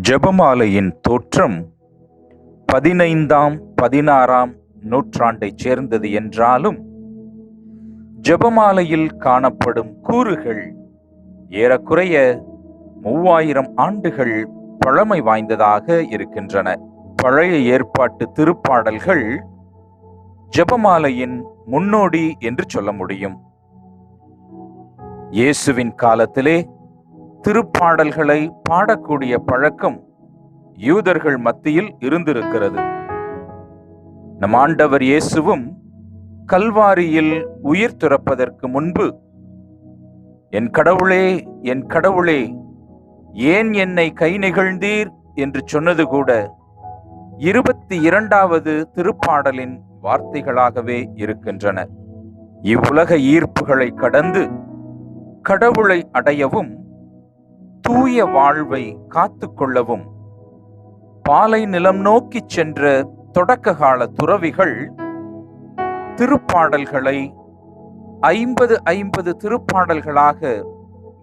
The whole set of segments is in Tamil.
ஜெபமாலையின் தோற்றம் 15ஆம் 16ஆம் நூற்றாண்டைச் சேர்ந்தது என்றாலும் ஜெபமாலையில் காணப்படும் கூறுகள் ஏறக்குறைய 3000 ஆண்டுகள் பழமை வாய்ந்ததாக இருக்கின்றன. பழைய ஏற்பாட்டு திருப்பாடல்கள் ஜெபமாலையின் முன்னோடி என்று சொல்ல முடியும். இயேசுவின் காலத்திலே திருப்பாடல்களை பாடக்கூடிய பழக்கம் யூதர்கள் மத்தியில் இருந்திருக்கிறது. நம் ஆண்டவர் இயேசுவும் கல்வாரியில் உயிர் துறப்பதற்கு முன்பு, என் கடவுளே, என் கடவுளே, ஏன் என்னை கை நெகிழ்ந்தீர் என்று சொன்னது கூட 22வது திருப்பாடலின் வார்த்தைகளாகவே இருக்கின்றன. இவ்வுலக ஈர்ப்புகளை கடந்து கடவுளை அடையவும் தூய வாழ்வை காத்து கொள்ளவும் பாலை நிலம் நோக்கி சென்ற தொடக்க கால துறவிகள் திருப்பாடல்களை 50 திருப்பாடல்களாக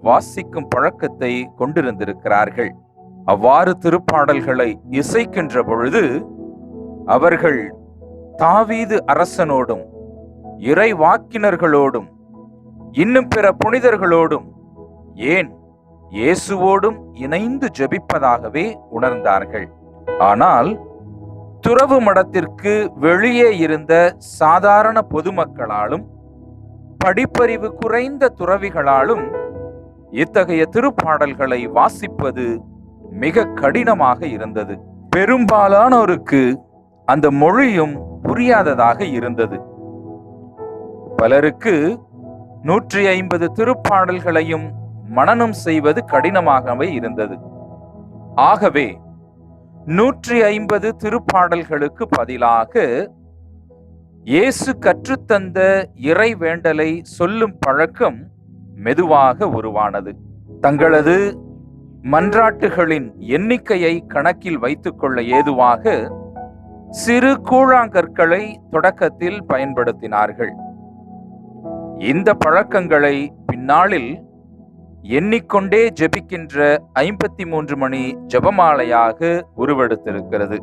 வாசிக்கும் பழக்கத்தை கொண்டிருந்திருக்கிறார்கள். அவ்வாறு திருப்பாடல்களை இசைக்கின்ற பொழுது அவர்கள் தாவீது அரசனோடும் இறை வாக்கினர்களோடும் இன்னும் பிற புனிதர்களோடும் ஏன் இயேசுவோடும் இணைந்து ஜெபிப்பதாகவே உணர்ந்தார்கள். ஆனால் துறவு மடத்திற்கு வெளியே இருந்த சாதாரண பொதுமக்களாலும் படிப்பறிவு குறைந்த துறவிகளாலும் இத்தகைய திருப்பாடல்களை வாசிப்பது மிக கடினமாக இருந்தது. பெரும்பாலானோருக்கு அந்த மொழியும் புரியாததாக இருந்தது. பலருக்கு 150 திருப்பாடல்களையும் மனனம் செய்வது கடினமாகவே இருந்தது. ஆகவே 150 திருப்பாடல்களுக்கு பதிலாக இயேசு கற்றுத்தந்த இறை வேண்டலை சொல்லும் பழக்கம் மெதுவாக உருவானது. தங்களது மன்றாட்டுகளின் எண்ணிக்கையை கணக்கில் வைத்துக் கொள்ள ஏதுவாக சிறு கூழாங்கற்களை தொடக்கத்தில் பயன்படுத்தினார்கள். இந்த பழக்கங்களை பின்னாளில் எண்ணிக்கொண்டே ஜெபிக்கின்ற 53 மணி ஜெபமாலையாக உருவெடுத்திருக்கிறது.